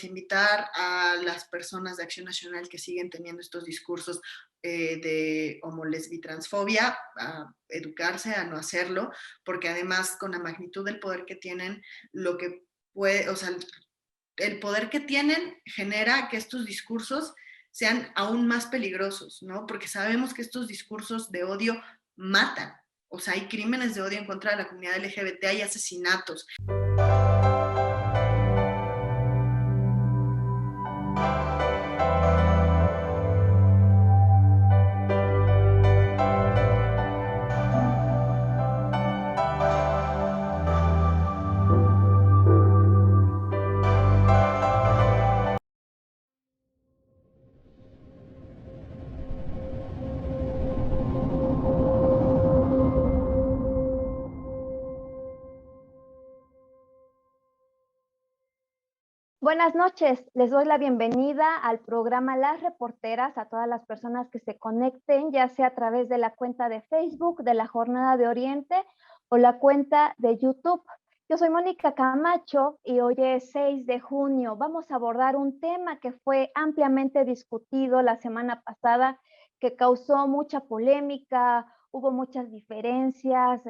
pues invitar a las personas de Acción Nacional que siguen teniendo estos discursos de homo, lesbi, transfobia, a educarse, a no hacerlo, porque además con la magnitud del poder que tienen, lo que puede, o sea, el poder que tienen genera que estos discursos sean aún más peligrosos, ¿no? Porque sabemos que estos discursos de odio matan. O sea, hay crímenes de odio en contra de la comunidad LGBT, hay asesinatos. Buenas noches, les doy la bienvenida al programa Las Reporteras, a todas las personas que se conecten, ya sea a través de la cuenta de Facebook de la Jornada de Oriente o la cuenta de YouTube. Yo soy Mónica Camacho y hoy es 6 de junio. Vamos a abordar un tema que fue ampliamente discutido la semana pasada, que causó mucha polémica. Hubo muchas diferencias,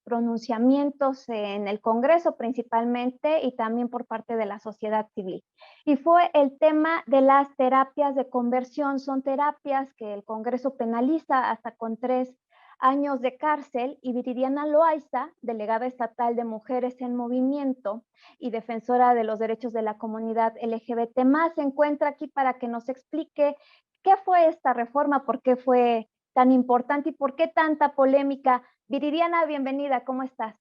pronunciamientos en el Congreso principalmente y también por parte de la sociedad civil. Y fue el tema de las terapias de conversión. Son terapias que el Congreso penaliza hasta con 3 años de cárcel, y Viridiana Loaiza, delegada estatal de Mujeres en Movimiento y defensora de los derechos de la comunidad LGBT+, se encuentra aquí para que nos explique qué fue esta reforma, por qué fue tan importante y por qué tanta polémica. Viridiana, bienvenida, ¿cómo estás?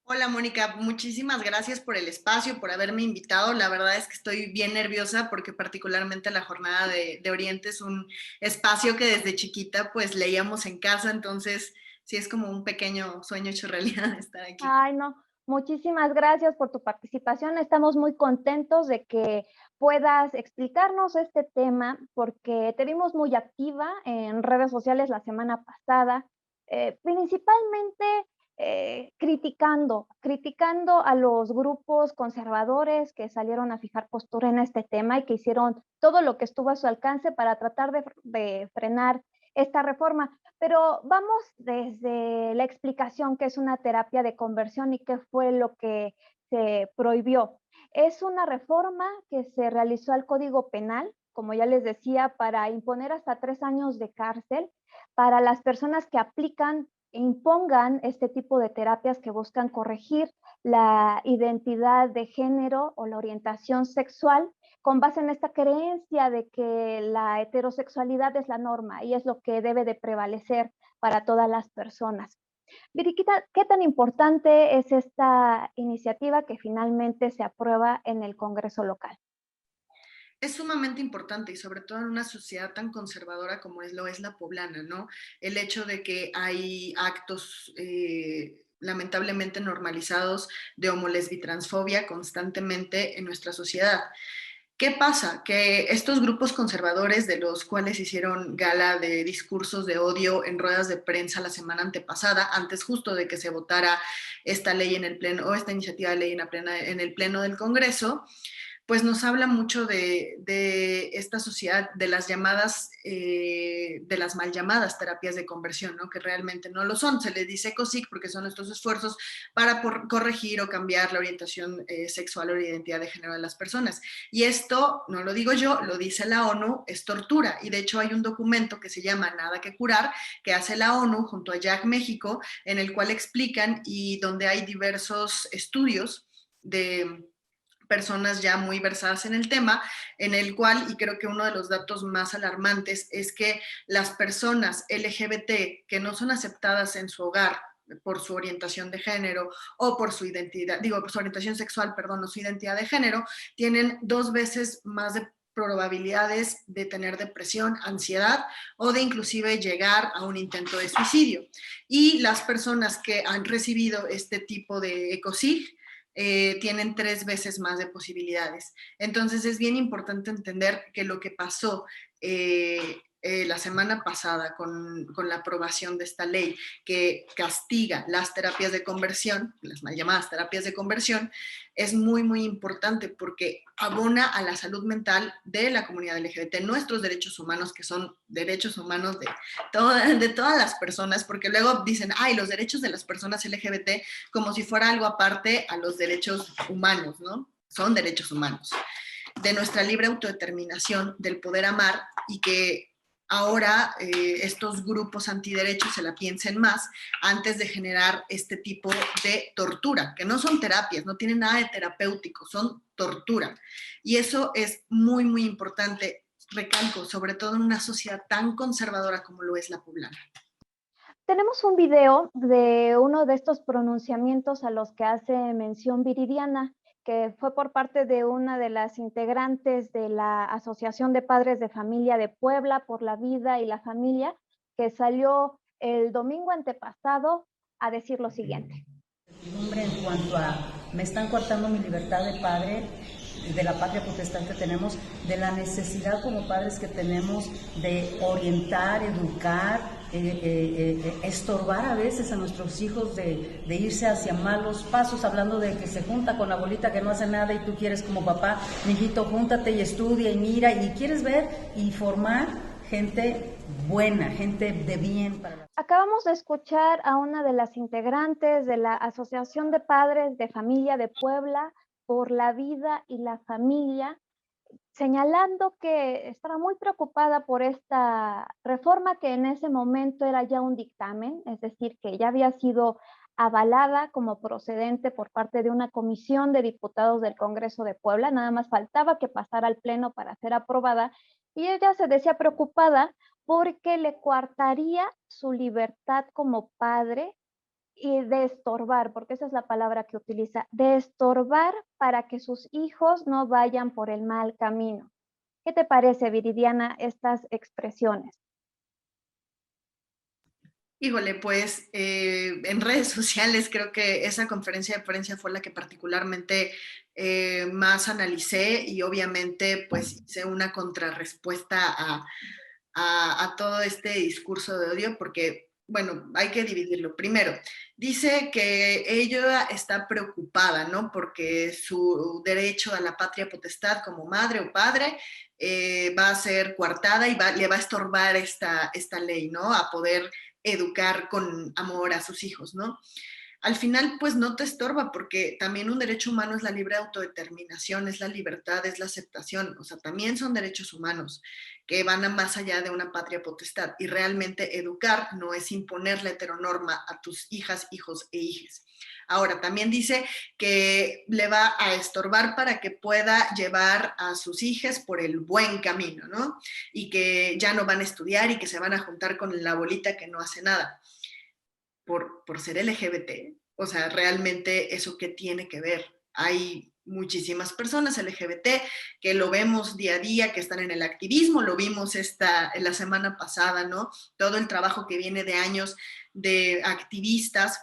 Hola Mónica, muchísimas gracias por el espacio, por haberme invitado. La verdad es que estoy bien nerviosa porque particularmente la Jornada de Oriente es un espacio que desde chiquita pues leíamos en casa, entonces sí es como un pequeño sueño hecho realidad estar aquí. Ay, no, muchísimas gracias por tu participación. Estamos muy contentos de que puedas explicarnos este tema porque te vimos muy activa en redes sociales la semana pasada, principalmente criticando a los grupos conservadores que salieron a fijar postura en este tema y que hicieron todo lo que estuvo a su alcance para tratar de frenar esta reforma. Pero vamos desde la explicación, qué es una terapia de conversión y qué fue lo que se prohibió. Es una reforma que se realizó al Código Penal, como ya les decía, para imponer hasta 3 años de cárcel para las personas que aplican e impongan este tipo de terapias que buscan corregir la identidad de género o la orientación sexual con base en esta creencia de que la heterosexualidad es la norma y es lo que debe de prevalecer para todas las personas. Viriquita, ¿qué tan importante es esta iniciativa que finalmente se aprueba en el Congreso local? Es sumamente importante y sobre todo en una sociedad tan conservadora como lo es la poblana, ¿no? El hecho de que hay actos lamentablemente normalizados de homo, lesbi, transfobia constantemente en nuestra sociedad. ¿Qué pasa? Que estos grupos conservadores de los cuales hicieron gala de discursos de odio en ruedas de prensa la semana antepasada, antes justo de que se votara esta ley en el pleno, o esta iniciativa de ley en el pleno del Congreso, pues nos habla mucho de esta sociedad, de las llamadas, de las mal llamadas terapias de conversión, ¿no? Que realmente no lo son. Se les dice ECOSIG porque son estos esfuerzos para corregir o cambiar la orientación sexual o la identidad de género de las personas. Y esto, no lo digo yo, lo dice la ONU, es tortura. Y de hecho hay un documento que se llama Nada que curar, que hace la ONU junto a JAC México, en el cual explican y donde hay diversos estudios de personas ya muy versadas en el tema, en el cual, y creo que uno de los datos más alarmantes es que las personas LGBT que no son aceptadas en su hogar por su orientación de género o por su identidad, digo, por su orientación sexual, perdón, o su identidad de género, tienen 2 veces más de probabilidades de tener depresión, ansiedad o de inclusive llegar a un intento de suicidio. Y las personas que han recibido este tipo de ECOSIG tienen 3 veces más de posibilidades. Entonces es bien importante entender que lo que pasó la semana pasada con la aprobación de esta ley que castiga las terapias de conversión, las mal llamadas terapias de conversión, es muy, muy importante porque abona a la salud mental de la comunidad LGBT, nuestros derechos humanos, que son derechos humanos de todas las personas, porque luego dicen, ay, los derechos de las personas LGBT, como si fuera algo aparte a los derechos humanos, ¿no? Son derechos humanos. De nuestra libre autodeterminación, del poder amar, y que ahora estos grupos antiderechos se la piensen más antes de generar este tipo de tortura, que no son terapias, no tienen nada de terapéutico, son tortura. Y eso es muy, muy importante, recalco, sobre todo en una sociedad tan conservadora como lo es la poblana. Tenemos un video de uno de estos pronunciamientos a los que hace mención Viridiana, que fue por parte de una de las integrantes de la Asociación de Padres de Familia de Puebla por la Vida y la Familia, que salió el domingo antepasado a decir lo siguiente. En cuanto a, me están cortando mi libertad de padre, de la patria potestad que tenemos, de la necesidad como padres que tenemos de orientar, educar, estorbar a veces a nuestros hijos de irse hacia malos pasos, hablando de que se junta con la abuelita que no hace nada y tú quieres como papá, mijito, júntate y estudia y mira, y quieres ver y formar gente buena, gente de bien para la... Acabamos de escuchar a una de las integrantes de la Asociación de Padres de Familia de Puebla por la Vida y la Familia, señalando que estaba muy preocupada por esta reforma que en ese momento era ya un dictamen, es decir, que ya había sido avalada como procedente por parte de una comisión de diputados del Congreso de Puebla, nada más faltaba que pasara al Pleno para ser aprobada, y ella se decía preocupada porque le coartaría su libertad como padre y de estorbar, porque esa es la palabra que utiliza, de estorbar para que sus hijos no vayan por el mal camino. ¿Qué te parece, Viridiana, estas expresiones? Híjole, pues en redes sociales creo que esa conferencia de prensa fue la que particularmente más analicé, y obviamente pues hice una contrarrespuesta a todo este discurso de odio, porque, bueno, hay que dividirlo. Primero, dice que ella está preocupada, ¿no? Porque su derecho a la patria potestad como madre o padre va a ser coartada y le va a estorbar esta ley, ¿no? A poder educar con amor a sus hijos, ¿no? Al final, pues no te estorba, porque también un derecho humano es la libre autodeterminación, es la libertad, es la aceptación, o sea, también son derechos humanos que van a más allá de una patria potestad, y realmente educar no es imponer la heteronorma a tus hijas, hijos e hijes. Ahora, también dice que le va a estorbar para que pueda llevar a sus hijas por el buen camino, ¿no? Y que ya no van a estudiar y que se van a juntar con la abuelita que no hace nada por ser LGBT. O sea, realmente eso qué tiene que ver. Hay muchísimas personas LGBT que lo vemos día a día, que están en el activismo, lo vimos en la semana pasada, ¿no? Todo el trabajo que viene de años de activistas,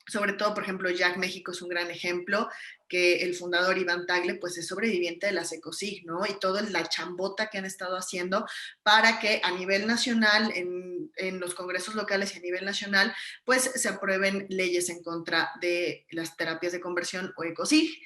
sobre todo, por ejemplo, Jack México es un gran ejemplo, que el fundador Iván Tagle, pues es sobreviviente de la ECOSIG, ¿no? Y toda la chambota que han estado haciendo para que a nivel nacional, en los congresos locales y a nivel nacional, pues se aprueben leyes en contra de las terapias de conversión o ECOSIG.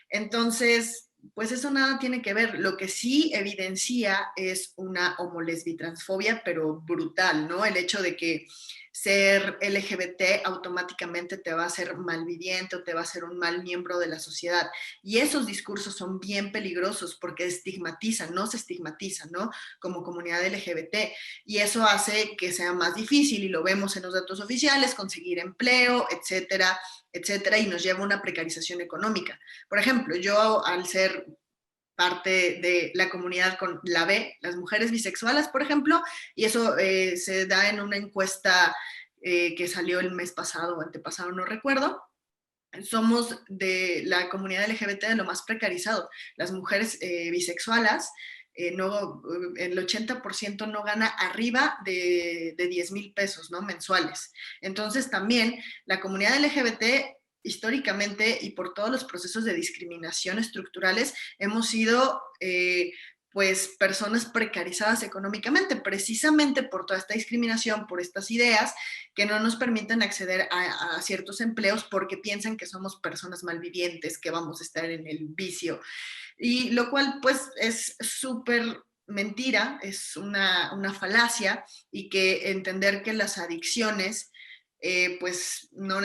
Entonces, pues eso nada tiene que ver. Lo que sí evidencia es una homolesbitransfobia, pero brutal, ¿no? El hecho de que ser LGBT automáticamente te va a hacer malviviente o te va a hacer un mal miembro de la sociedad. Y esos discursos son bien peligrosos porque estigmatizan, no se estigmatizan, ¿no? Como comunidad LGBT. Y eso hace que sea más difícil, y lo vemos en los datos oficiales, conseguir empleo, etcétera, etcétera, y nos lleva a una precarización económica. Por ejemplo, yo al ser parte de la comunidad con la B, las mujeres bisexuales, por ejemplo, y eso se da en una encuesta que salió el mes pasado o antepasado, no recuerdo. Somos de la comunidad LGBT de lo más precarizado. Las mujeres bisexuales, no, el 80% no gana arriba de 10,000 pesos, ¿no? Mensuales. Entonces también la comunidad LGBT históricamente y por todos los procesos de discriminación estructurales hemos sido pues personas precarizadas económicamente, precisamente por toda esta discriminación, por estas ideas que no nos permiten acceder a ciertos empleos porque piensan que somos personas malvivientes, que vamos a estar en el vicio, y lo cual pues es súper mentira, es una falacia, y que entender que las adicciones pues no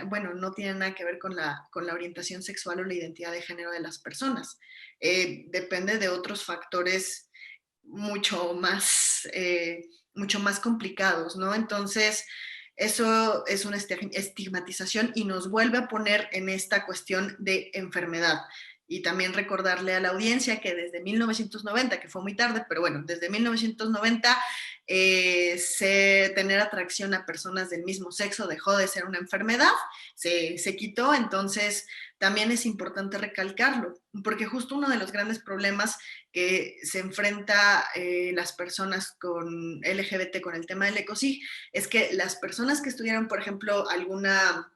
bueno, no tienen nada que ver con la orientación sexual o la identidad de género de las personas. Depende de otros factores mucho más complicados, ¿no? Entonces, eso es una estigmatización y nos vuelve a poner en esta cuestión de enfermedad. Y también recordarle a la audiencia que desde 1990, que fue muy tarde, pero bueno, desde 1990, tener atracción a personas del mismo sexo dejó de ser una enfermedad, se quitó. Entonces también es importante recalcarlo, porque justo uno de los grandes problemas que se enfrenta las personas con LGBT con el tema del ECOSIG es que las personas que estudiaron, por ejemplo, alguna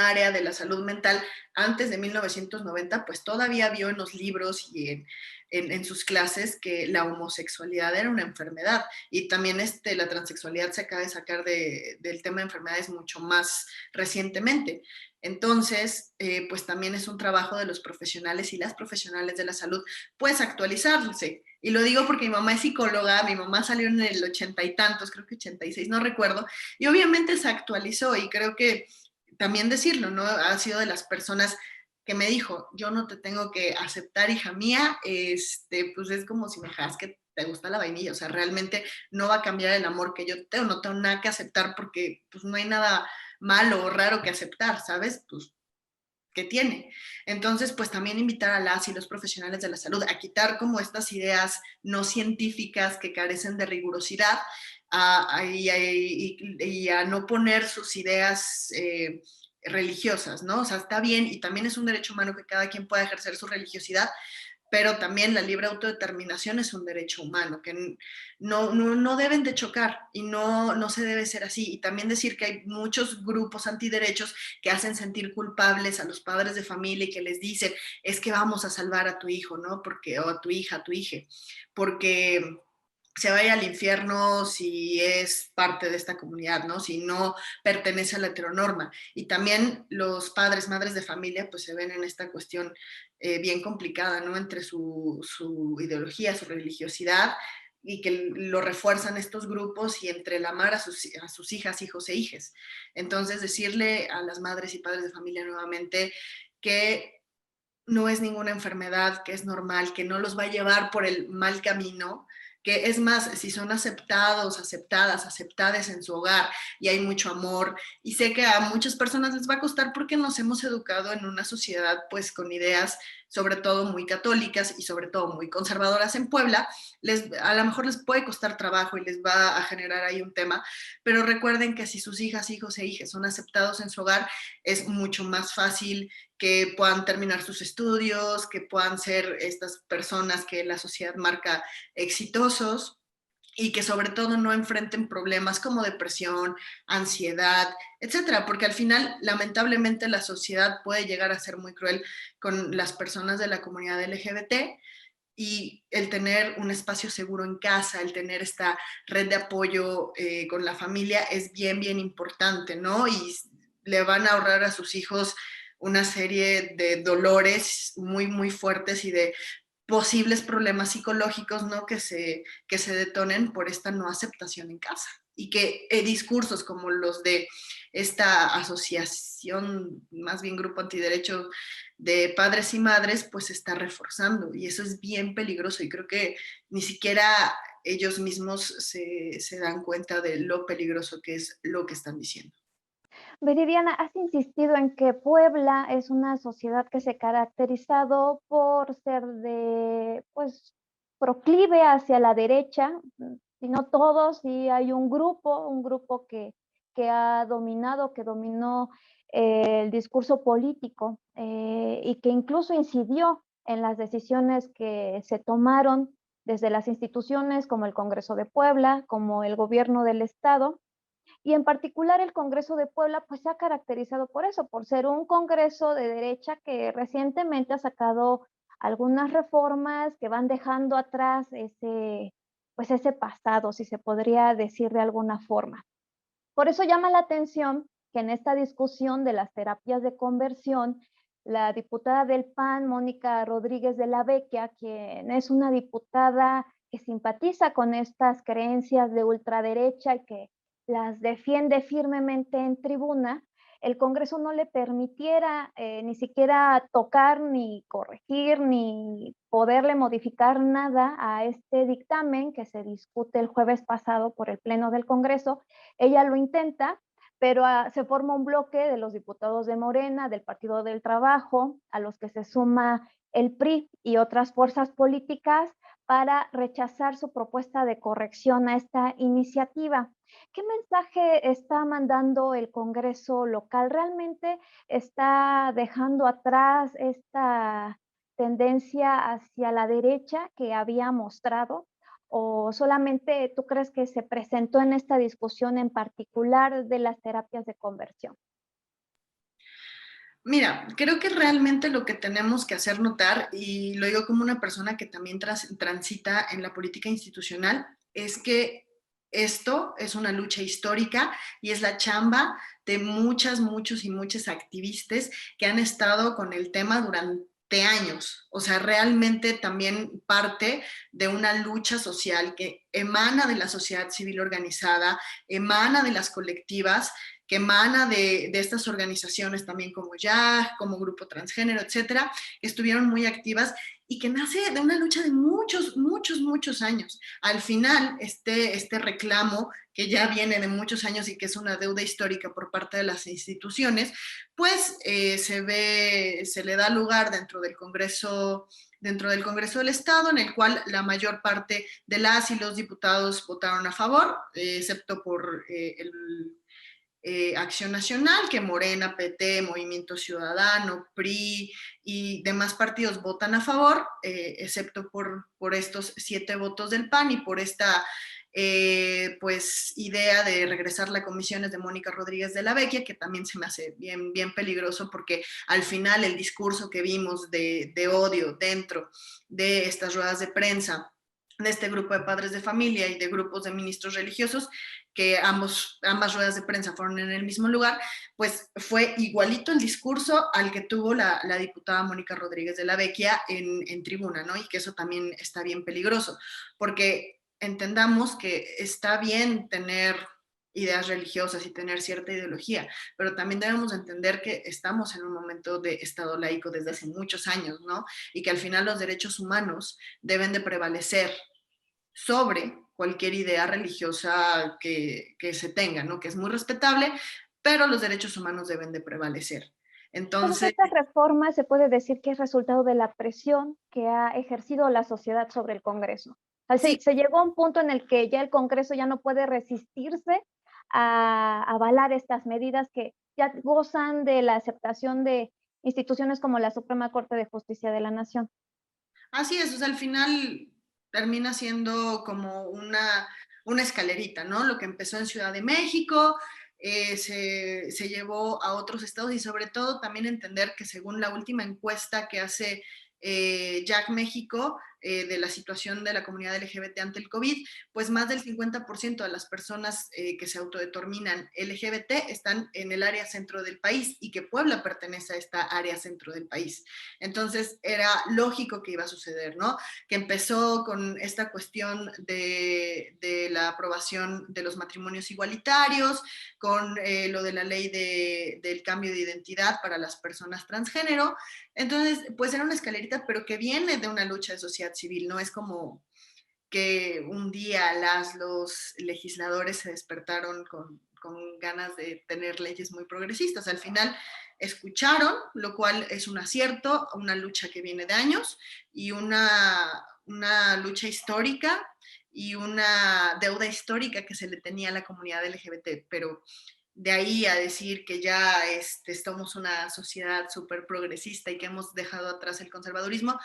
área de la salud mental antes de 1990, pues todavía vio en los libros y en sus clases que la homosexualidad era una enfermedad, y también la transexualidad se acaba de sacar del tema de enfermedades mucho más recientemente. Entonces, pues también es un trabajo de los profesionales y las profesionales de la salud, pues actualizarse. Y lo digo porque mi mamá es psicóloga, mi mamá salió en el 80 y tantos, creo que 86, no recuerdo, y obviamente se actualizó, y creo que también decirlo, ¿no? Ha sido de las personas que me dijo, yo no te tengo que aceptar, hija mía, pues es como si me dejas que te gusta la vainilla, o sea, realmente no va a cambiar el amor que yo tengo, no tengo nada que aceptar porque pues no hay nada malo o raro que aceptar, ¿sabes? Pues, ¿qué tiene? Entonces, pues también invitar a las y los profesionales de la salud a quitar como estas ideas no científicas que carecen de rigurosidad, y a no poner sus ideas religiosas, ¿no? O sea, está bien, y también es un derecho humano que cada quien pueda ejercer su religiosidad, pero también la libre autodeterminación es un derecho humano, que no deben de chocar, y no se debe ser así. Y también decir que hay muchos grupos antiderechos que hacen sentir culpables a los padres de familia y que les dicen, es que vamos a salvar a tu hijo, ¿no? Porque, o a tu hija, a tu hija, porque se vaya al infierno si es parte de esta comunidad, ¿no? Si no pertenece a la heteronorma. Y también los padres, madres de familia, pues se ven en esta cuestión bien complicada, ¿no? Entre su ideología, su religiosidad, y que lo refuerzan estos grupos, y entre el amar a sus hijas, hijos e hijes. Entonces, decirle a las madres y padres de familia nuevamente que no es ninguna enfermedad, que es normal, que no los va a llevar por el mal camino, que es más, si son aceptados, aceptadas, aceptadas en su hogar y hay mucho amor, y sé que a muchas personas les va a costar porque nos hemos educado en una sociedad pues con ideas sobre todo muy católicas y sobre todo muy conservadoras en Puebla, a lo mejor les puede costar trabajo y les va a generar ahí un tema, pero recuerden que si sus hijas, hijos e hijas son aceptados en su hogar, es mucho más fácil que puedan terminar sus estudios, que puedan ser estas personas que la sociedad marca exitosos, y que sobre todo no enfrenten problemas como depresión, ansiedad, etcétera, porque al final, lamentablemente, la sociedad puede llegar a ser muy cruel con las personas de la comunidad LGBT, y el tener un espacio seguro en casa, el tener esta red de apoyo con la familia es bien, bien importante, ¿no? Y le van a ahorrar a sus hijos una serie de dolores muy, muy fuertes y de posibles problemas psicológicos, ¿no? Que se detonen por esta no aceptación en casa. Y que discursos como los de esta asociación, más bien grupo antiderecho de padres y madres, pues se está reforzando. Y eso es bien peligroso. Y creo que ni siquiera ellos mismos se dan cuenta de lo peligroso que es lo que están diciendo. Viridiana, has insistido en que Puebla es una sociedad que se ha caracterizado por ser pues, proclive hacia la derecha, si no todos, sí hay un grupo que ha dominado, que dominó el discurso político y que incluso incidió en las decisiones que se tomaron desde las instituciones como el Congreso de Puebla, como el gobierno del estado. Y en particular el Congreso de Puebla pues se ha caracterizado por eso, por ser un congreso de derecha que recientemente ha sacado algunas reformas que van dejando atrás pues ese pasado, si se podría decir de alguna forma. Por eso llama la atención que en esta discusión de las terapias de conversión, la diputada del PAN, Mónica Rodríguez de la Vecchia, quien es una diputada que simpatiza con estas creencias de ultraderecha y que las defiende firmemente en tribuna, el Congreso no le permitiera ni siquiera tocar, ni corregir, ni poderle modificar nada a este dictamen que se discute el jueves pasado por el Pleno del Congreso. Ella lo intenta, pero se forma un bloque de los diputados de Morena, del Partido del Trabajo, a los que se suma el PRI y otras fuerzas políticas para rechazar su propuesta de corrección a esta iniciativa. ¿Qué mensaje está mandando el Congreso local? ¿Realmente está dejando atrás esta tendencia hacia la derecha que había mostrado? ¿O solamente tú crees que se presentó en esta discusión en particular de las terapias de conversión? Mira, creo que realmente lo que tenemos que hacer notar, y lo digo como una persona que también transita en la política institucional, es que esto es una lucha histórica y es la chamba de muchos y muchas activistas que han estado con el tema durante años. O sea, realmente también parte de una lucha social que emana de la sociedad civil organizada, emana de las colectivas, que emana de estas organizaciones también como YAG, como Grupo Transgénero, etcétera, que estuvieron muy activas y que nace de una lucha de muchos años. Al final, este reclamo, que ya viene de muchos años y que es una deuda histórica por parte de las instituciones, pues se le da lugar dentro del Congreso del Estado, en el cual la mayor parte de las y los diputados votaron a favor, excepto por Acción Nacional, que Morena, PT, Movimiento Ciudadano, PRI y demás partidos votan a favor, excepto por estos 7 votos del PAN y por esta pues idea de regresar la comisiones de Mónica Rodríguez de la Vecchia, que también se me hace bien peligroso, porque al final el discurso que vimos de odio dentro de estas ruedas de prensa, de este grupo de padres de familia y de grupos de ministros religiosos, que ambas ruedas de prensa fueron en el mismo lugar, pues fue igualito el discurso al que tuvo la diputada Mónica Rodríguez de la Vecchia en tribuna, ¿no? Y que eso también está bien peligroso, porque entendamos que está bien tener ideas religiosas y tener cierta ideología, pero también debemos entender que estamos en un momento de Estado laico desde hace muchos años, ¿no? Y que al final los derechos humanos deben de prevalecer sobre cualquier idea religiosa que se tenga, ¿no? Que es muy respetable, pero los derechos humanos deben de prevalecer. Todas Entonces, estas reformas se puede decir que es resultado de la presión que ha ejercido la sociedad sobre el Congreso. sí, Así, se llegó a un punto en el que ya el Congreso ya no puede resistirse a avalar estas medidas que ya gozan de la aceptación de instituciones como la Suprema Corte de Justicia de la Nación. así es, o sea, al final termina siendo como una escalerita, ¿no? Lo que empezó en Ciudad de México, se llevó a otros estados y sobre todo también entender que según la última encuesta que hace Jack México, de la situación de la comunidad LGBT ante el COVID, pues más del 50% de las personas que se autodeterminan LGBT están en el área centro del país y que Puebla pertenece a esta área centro del país. Entonces era lógico que iba a suceder, ¿no? Que empezó con esta cuestión de la aprobación de los matrimonios igualitarios, con lo de la ley del cambio de identidad para las personas transgénero. Entonces, pues era una escalerita, pero que viene de una lucha de sociedad civil, no es como que un día los legisladores se despertaron con ganas de tener leyes muy progresistas. Al final escucharon, lo cual es un acierto, una lucha que viene de años y una lucha histórica y una deuda histórica que se le tenía a la comunidad LGBT, pero de ahí a decir que ya somos una sociedad súper progresista y que hemos dejado atrás el conservadurismo,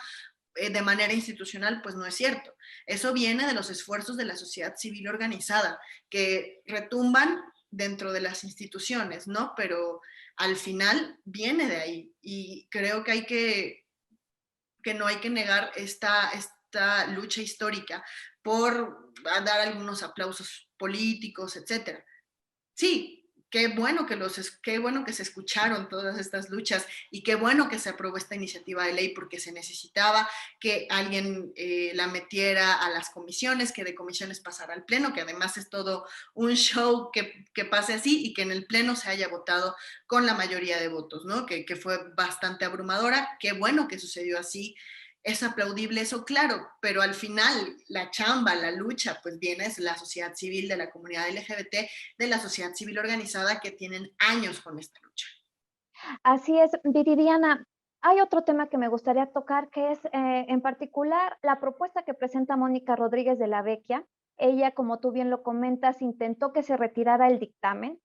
de manera institucional, pues no es cierto. Eso viene de los esfuerzos de la sociedad civil organizada, que retumban dentro de las instituciones, ¿no? Pero al final viene de ahí y creo que hay que que no hay que negar esta lucha histórica por dar algunos aplausos políticos, etcétera. Sí, qué bueno que se escucharon todas estas luchas y qué bueno que se aprobó esta iniciativa de ley porque se necesitaba que alguien la metiera a las comisiones, que de comisiones pasara al pleno, que además es todo un show que pase así y que en el pleno se haya votado con la mayoría de votos, ¿no? Que fue bastante abrumadora. Qué bueno que sucedió así, es aplaudible eso, claro, pero al final la chamba, la lucha, pues viene de la sociedad civil, de la comunidad LGBT, de la sociedad civil organizada que tienen años con esta lucha. Así es, Viridiana. Hay otro tema que me gustaría tocar, que es en particular la propuesta que presenta Mónica Rodríguez de la Vecchia. Ella, como tú bien lo comentas, intentó que se retirara el dictamen,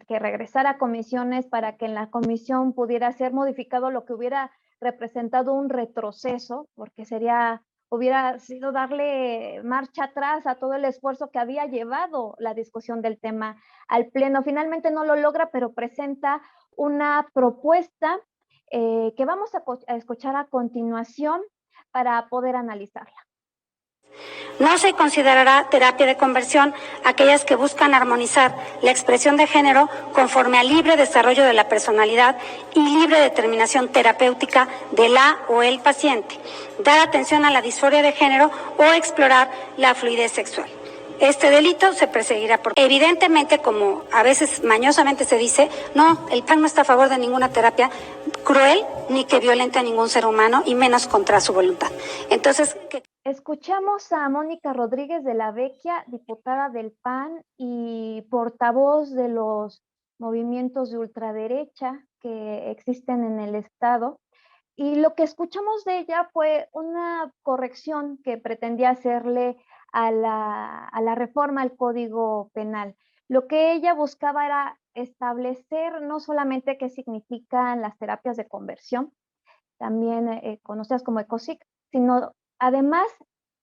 que regresara a comisiones para que en la comisión pudiera ser modificado lo que hubiera representado un retroceso, porque hubiera sido darle marcha atrás a todo el esfuerzo que había llevado la discusión del tema al pleno. Finalmente no lo logra, pero presenta una propuesta que vamos a escuchar a continuación para poder analizarla. No se considerará terapia de conversión aquellas que buscan armonizar la expresión de género conforme al libre desarrollo de la personalidad y libre determinación terapéutica de la o el paciente, dar atención a la disforia de género o explorar la fluidez sexual. Este delito se perseguirá por... Evidentemente, como a veces mañosamente se dice, no, el PAN no está a favor de ninguna terapia cruel ni que violente a ningún ser humano y menos contra su voluntad. Entonces... Escuchamos a Mónica Rodríguez de la Vecchia, diputada del PAN y portavoz de los movimientos de ultraderecha que existen en el estado. Y lo que escuchamos de ella fue una corrección que pretendía hacerle a la reforma al Código Penal. Lo que ella buscaba era establecer no solamente qué significan las terapias de conversión, también conocidas como ECOSIC, sino además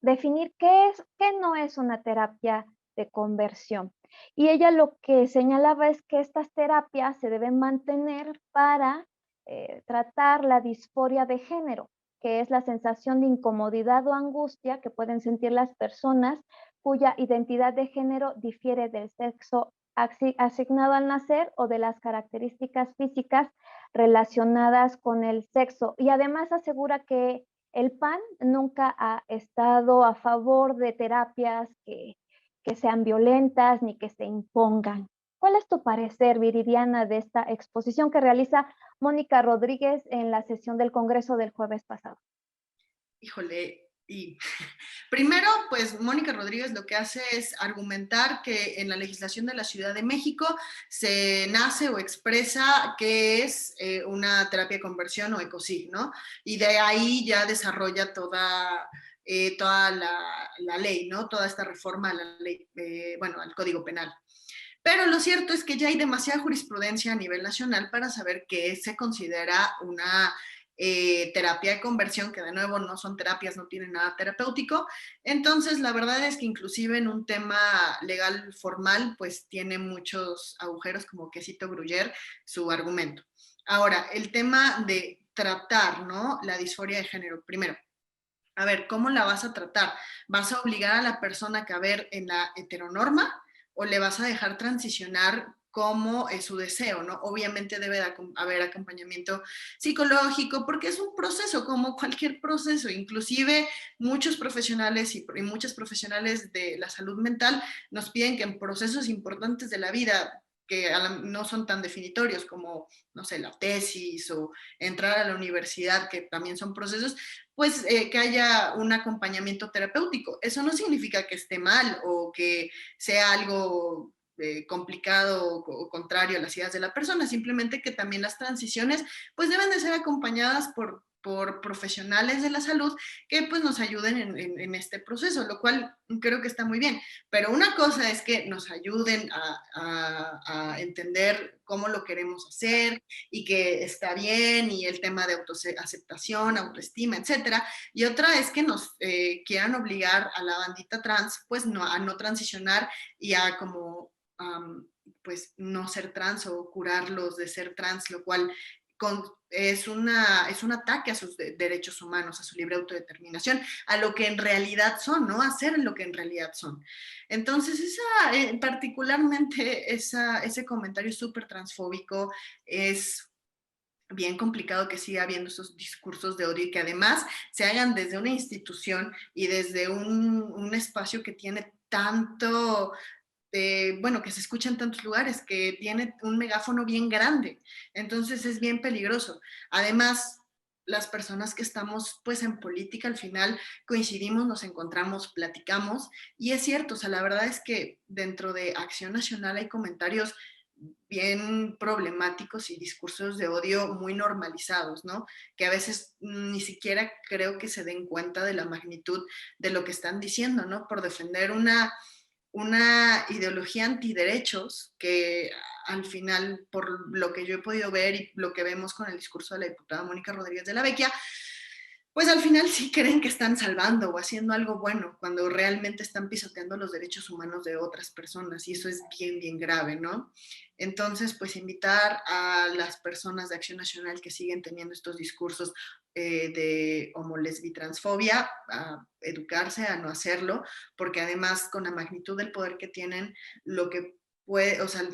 definir qué no es una terapia de conversión. Y ella lo que señalaba es que estas terapias se deben mantener para tratar la disforia de género, que es la sensación de incomodidad o angustia que pueden sentir las personas cuya identidad de género difiere del sexo asignado al nacer o de las características físicas relacionadas con el sexo. Y además asegura que el PAN nunca ha estado a favor de terapias que sean violentas ni que se impongan. ¿Cuál es tu parecer, Viridiana, de esta exposición que realiza Mónica Rodríguez en la sesión del Congreso del jueves pasado? Híjole, y primero, pues Mónica Rodríguez lo que hace es argumentar que en la legislación de la Ciudad de México se nace o expresa que es una terapia de conversión o ECOSIG, ¿no? Y de ahí ya desarrolla toda la ley, ¿no? Toda esta reforma a la ley, bueno, al Código Penal. Pero lo cierto es que ya hay demasiada jurisprudencia a nivel nacional para saber qué se considera una terapia de conversión, que de nuevo no son terapias, no tienen nada terapéutico. Entonces, la verdad es que inclusive en un tema legal formal, pues tiene muchos agujeros, como quesito gruyere, su argumento. Ahora, el tema de tratar, ¿no? La disforia de género. Primero, a ver, ¿cómo la vas a tratar? ¿Vas a obligar a la persona a caber en la heteronorma o le vas a dejar transicionar como es su deseo, ¿no? Obviamente debe de haber acompañamiento psicológico porque es un proceso como cualquier proceso, inclusive muchos profesionales y muchas profesionales de la salud mental nos piden que en procesos importantes de la vida que no son tan definitorios como, no sé, la tesis o entrar a la universidad, que también son procesos, pues que haya un acompañamiento terapéutico. Eso no significa que esté mal o que sea algo complicado o contrario a las ideas de la persona, simplemente que también las transiciones pues deben de ser acompañadas por profesionales de la salud que pues nos ayuden en este proceso, lo cual creo que está muy bien. Pero una cosa es que nos ayuden a entender cómo lo queremos hacer y que está bien y el tema de autoaceptación, autoestima, etcétera. Y otra es que nos quieran obligar a la bandita trans pues a no transicionar y a como pues no ser trans o curarlos de ser trans, lo cual es un ataque a sus derechos humanos, a su libre autodeterminación, a lo que en realidad son, ¿no? A ser lo que en realidad son. Entonces, particularmente ese comentario súper transfóbico es bien complicado que siga habiendo esos discursos de odio y que además se hagan desde una institución y desde un espacio que tiene tanto, bueno, que se escucha en tantos lugares, que tiene un megáfono bien grande. Entonces es bien peligroso. Además, las personas que estamos pues en política al final coincidimos, nos encontramos, platicamos y es cierto, o sea, la verdad es que dentro de Acción Nacional hay comentarios bien problemáticos y discursos de odio muy normalizados, ¿no? Que a veces ni siquiera creo que se den cuenta de la magnitud de lo que están diciendo, ¿no? Por defender una ideología antiderechos que al final, por lo que yo he podido ver y lo que vemos con el discurso de la diputada Mónica Rodríguez de la Vecchia, pues al final sí creen que están salvando o haciendo algo bueno cuando realmente están pisoteando los derechos humanos de otras personas y eso es bien, bien grave, ¿no? Entonces, pues invitar a las personas de Acción Nacional que siguen teniendo estos discursos de homo, lesbi, transfobia, a educarse, a no hacerlo, porque además con la magnitud del poder que tienen, lo que puede, o sea,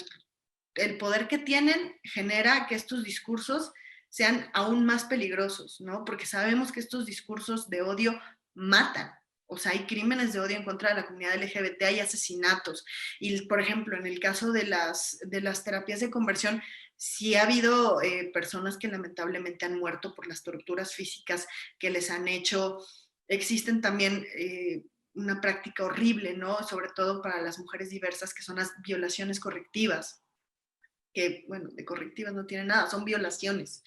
el poder que tienen genera que estos discursos sean aún más peligrosos, ¿no? Porque sabemos que estos discursos de odio matan. O sea, hay crímenes de odio en contra de la comunidad LGBT, hay asesinatos. Y, por ejemplo, en el caso de las terapias de conversión, sí ha habido personas que lamentablemente han muerto por las torturas físicas que les han hecho. Existen también una práctica horrible, ¿no? Sobre todo para las mujeres diversas, que son las violaciones correctivas que, bueno, de correctivas no tiene nada, son violaciones.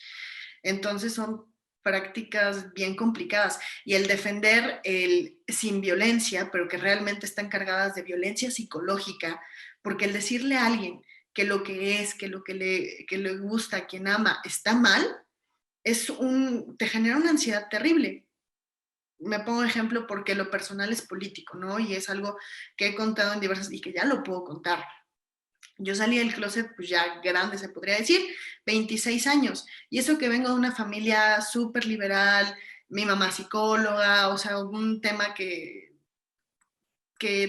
Entonces son prácticas bien complicadas. Y el defender el sin violencia, pero que realmente están cargadas de violencia psicológica, porque el decirle a alguien que lo que es, que lo que le gusta, a quien ama, está mal, te genera una ansiedad terrible. Me pongo ejemplo porque lo personal es político, ¿no? Y es algo que he contado en diversas y que ya lo puedo contar. Yo salí del closet pues ya grande, se podría decir, 26 años. Y eso que vengo de una familia súper liberal, mi mamá psicóloga, o sea, un tema que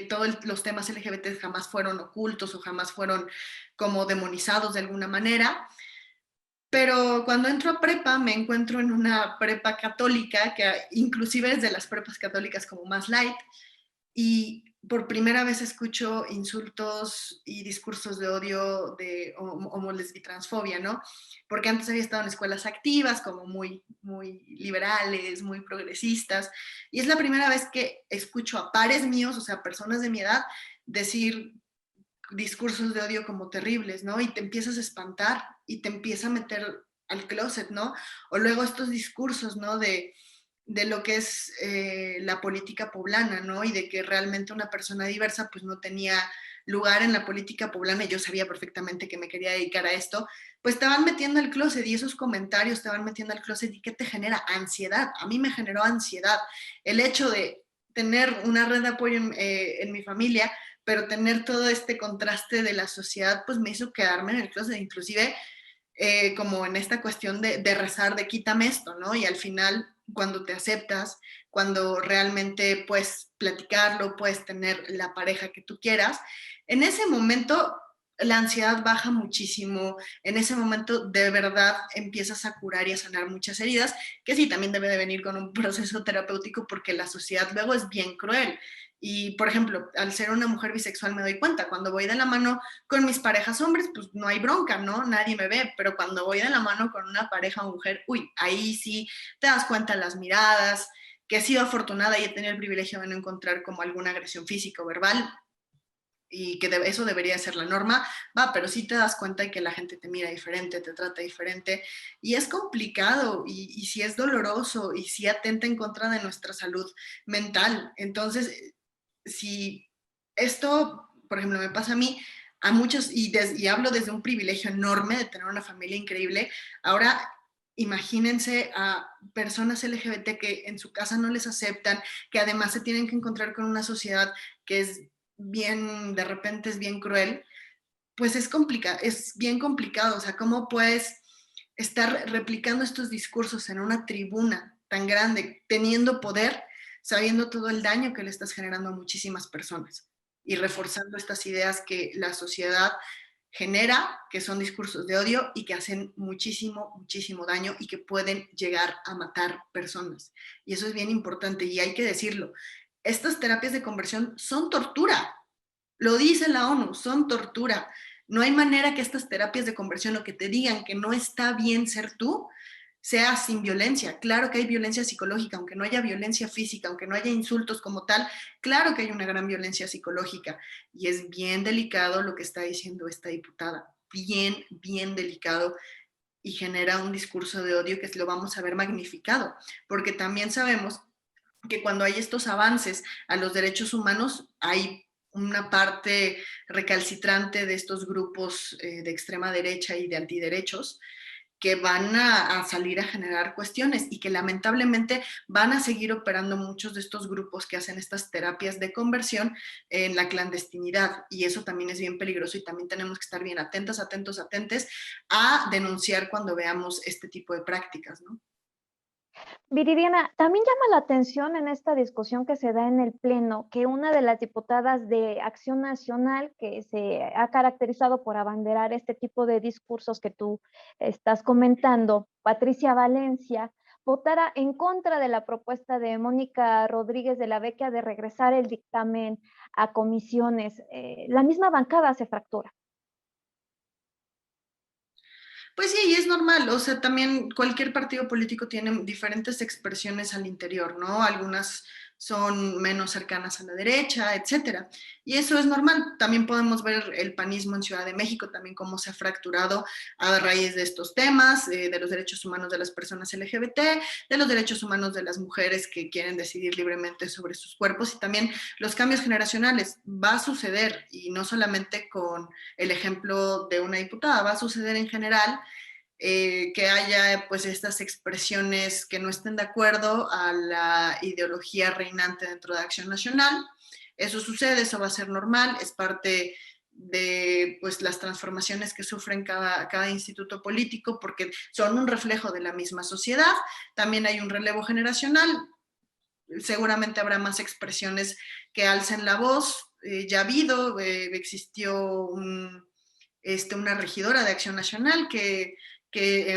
todos los temas LGBT jamás fueron ocultos o jamás fueron como demonizados de alguna manera. Pero cuando entro a prepa me encuentro en una prepa católica, que inclusive es de las prepas católicas como más light, y por primera vez escucho insultos y discursos de odio de homo, lesbi, transfobia, ¿no? Porque antes había estado en escuelas activas, como muy, muy liberales, muy progresistas, y es la primera vez que escucho a pares míos, o sea, personas de mi edad, decir discursos de odio como terribles, ¿no? Y te empiezas a espantar y te empieza a meter al closet, ¿no? O luego estos discursos, ¿no? De lo que es la política poblana, ¿no? Y de que realmente una persona diversa pues no tenía lugar en la política poblana y yo sabía perfectamente que me quería dedicar a esto, pues te van metiendo al closet y esos comentarios te van metiendo al closet y ¿qué te genera? Ansiedad. A mí me generó ansiedad. El hecho de tener una red de apoyo en mi familia, pero tener todo este contraste de la sociedad, pues me hizo quedarme en el closet, inclusive como en esta cuestión de rezar, de quítame esto, ¿no? Y al final, cuando te aceptas, cuando realmente puedes platicarlo, puedes tener la pareja que tú quieras, en ese momento la ansiedad baja muchísimo, en ese momento de verdad empiezas a curar y a sanar muchas heridas, que sí, también debe de venir con un proceso terapéutico porque la sociedad luego es bien cruel. Y, por ejemplo, al ser una mujer bisexual me doy cuenta, cuando voy de la mano con mis parejas hombres, pues no hay bronca, ¿no? Nadie me ve, pero cuando voy de la mano con una pareja mujer, uy, ahí sí te das cuenta las miradas, que he sido afortunada y he tenido el privilegio de no encontrar como alguna agresión física o verbal, y que eso debería ser la norma, va, pero sí te das cuenta de que la gente te mira diferente, te trata diferente, y es complicado, y sí es doloroso, y sí atenta en contra de nuestra salud mental. Entonces, si esto, por ejemplo, me pasa a mí, a muchos, y hablo desde un privilegio enorme de tener una familia increíble, ahora imagínense a personas LGBT que en su casa no les aceptan, que además se tienen que encontrar con una sociedad que es bien, de repente es bien cruel, pues es complicado, es bien complicado, o sea, ¿cómo puedes estar replicando estos discursos en una tribuna tan grande, teniendo poder, sabiendo todo el daño que le estás generando a muchísimas personas y reforzando estas ideas que la sociedad genera, que son discursos de odio y que hacen muchísimo, muchísimo daño y que pueden llegar a matar personas. Y eso es bien importante y hay que decirlo. Estas terapias de conversión son tortura. Lo dice la ONU, son tortura. No hay manera que estas terapias de conversión o que te digan que no está bien ser tú, sea sin violencia. Claro que hay violencia psicológica, aunque no haya violencia física, aunque no haya insultos como tal, claro que hay una gran violencia psicológica. Y es bien delicado lo que está diciendo esta diputada, bien, bien delicado y genera un discurso de odio que lo vamos a ver magnificado, porque también sabemos que cuando hay estos avances a los derechos humanos, hay una parte recalcitrante de estos grupos de extrema derecha y de antiderechos que van a salir a generar cuestiones y que lamentablemente van a seguir operando muchos de estos grupos que hacen estas terapias de conversión en la clandestinidad. Y eso también es bien peligroso y también tenemos que estar bien atentas, atentos, atentes a denunciar cuando veamos este tipo de prácticas, ¿no? Viridiana, también llama la atención en esta discusión que se da en el Pleno que una de las diputadas de Acción Nacional, que se ha caracterizado por abanderar este tipo de discursos que tú estás comentando, Patricia Valencia, votara en contra de la propuesta de Mónica Rodríguez de la Vecchia de regresar el dictamen a comisiones. La misma bancada se fractura. Pues sí, y es normal, o sea, también cualquier partido político tiene diferentes expresiones al interior, ¿no? Algunas son menos cercanas a la derecha, etcétera. Y eso es normal. También podemos ver el panismo en Ciudad de México, también cómo se ha fracturado a raíz de estos temas, de los derechos humanos de las personas LGBT, de los derechos humanos de las mujeres que quieren decidir libremente sobre sus cuerpos y también los cambios generacionales. Va a suceder, y no solamente con el ejemplo de una diputada, va a suceder en general que haya pues estas expresiones que no estén de acuerdo a la ideología reinante dentro de Acción Nacional. Eso sucede, eso va a ser normal, es parte de pues las transformaciones que sufren cada instituto político porque son un reflejo de la misma sociedad. También hay un relevo generacional, seguramente habrá más expresiones que alcen la voz. Ya ha habido, existió una regidora de Acción Nacional que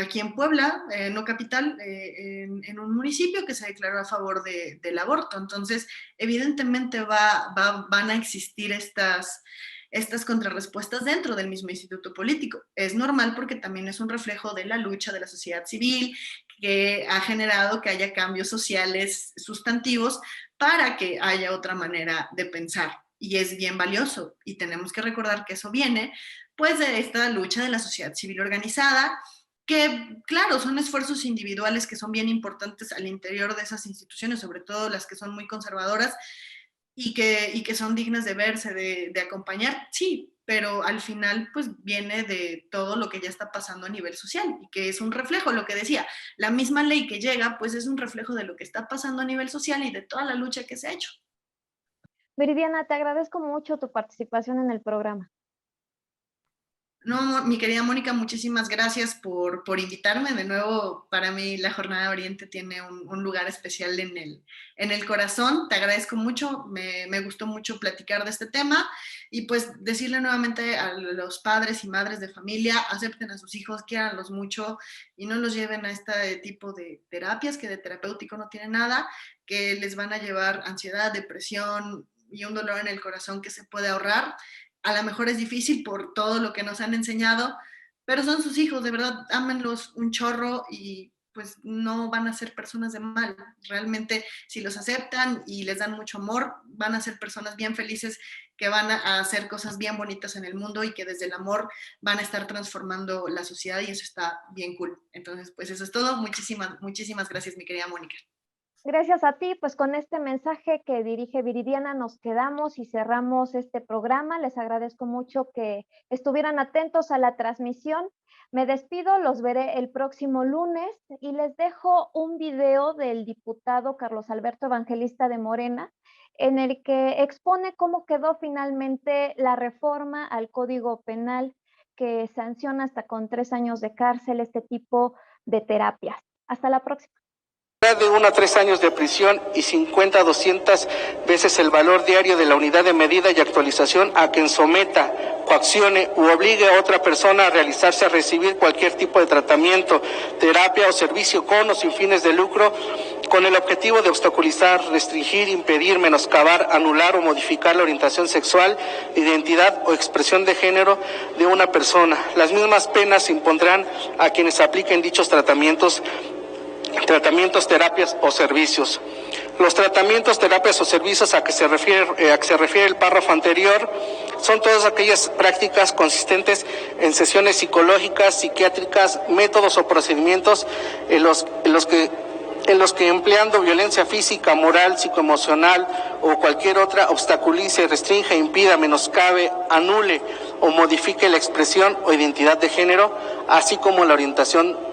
aquí en Puebla, no capital, en un municipio que se declaró a favor del aborto. Entonces, evidentemente van a existir estas contrarrespuestas dentro del mismo instituto político. Es normal porque también es un reflejo de la lucha de la sociedad civil que ha generado que haya cambios sociales sustantivos para que haya otra manera de pensar. Y es bien valioso y tenemos que recordar que eso viene pues de esta lucha de la sociedad civil organizada, que claro, son esfuerzos individuales que son bien importantes al interior de esas instituciones, sobre todo las que son muy conservadoras y que son dignas de verse, de acompañar, sí, pero al final pues viene de todo lo que ya está pasando a nivel social y que es un reflejo, lo que decía, la misma ley que llega pues es un reflejo de lo que está pasando a nivel social y de toda la lucha que se ha hecho. Viridiana, te agradezco mucho tu participación en el programa. No, mi querida Mónica, muchísimas gracias por invitarme. De nuevo, para mí la Jornada de Oriente tiene un lugar especial en el corazón. Te agradezco mucho, me gustó mucho platicar de este tema y pues decirle nuevamente a los padres y madres de familia, acepten a sus hijos, quiéranlos mucho y no los lleven a este tipo de terapias que de terapéutico no tiene nada, que les van a llevar ansiedad, depresión y un dolor en el corazón que se puede ahorrar. A lo mejor es difícil por todo lo que nos han enseñado, pero son sus hijos, de verdad, ámenlos un chorro y pues no van a ser personas de mal. Realmente, si los aceptan y les dan mucho amor, van a ser personas bien felices que van a hacer cosas bien bonitas en el mundo y que desde el amor van a estar transformando la sociedad y eso está bien cool. Entonces, pues eso es todo. Muchísimas, muchísimas gracias, mi querida Mónica. Gracias a ti, pues con este mensaje que dirige Viridiana nos quedamos y cerramos este programa. Les agradezco mucho que estuvieran atentos a la transmisión. Me despido, los veré el próximo lunes y les dejo un video del diputado Carlos Alberto Evangelista de Morena, en el que expone cómo quedó finalmente la reforma al Código Penal que sanciona hasta con 3 años de cárcel este tipo de terapias. Hasta la próxima. De 1 a 3 años de prisión y 50 a 200 veces el valor diario de la unidad de medida y actualización a quien someta, coaccione u obligue a otra persona a realizarse a recibir cualquier tipo de tratamiento, terapia o servicio con o sin fines de lucro, con el objetivo de obstaculizar, restringir, impedir, menoscabar, anular o modificar la orientación sexual, identidad o expresión de género de una persona. Las mismas penas se impondrán a quienes apliquen dichos tratamientos, terapias o servicios. Los tratamientos, terapias o servicios a que se refiere el párrafo anterior son todas aquellas prácticas consistentes en sesiones psicológicas, psiquiátricas, métodos o procedimientos en los que empleando violencia física, moral, psicoemocional o cualquier otra obstaculice, restrinja, impida, menoscabe, anule o modifique la expresión o identidad de género, así como la orientación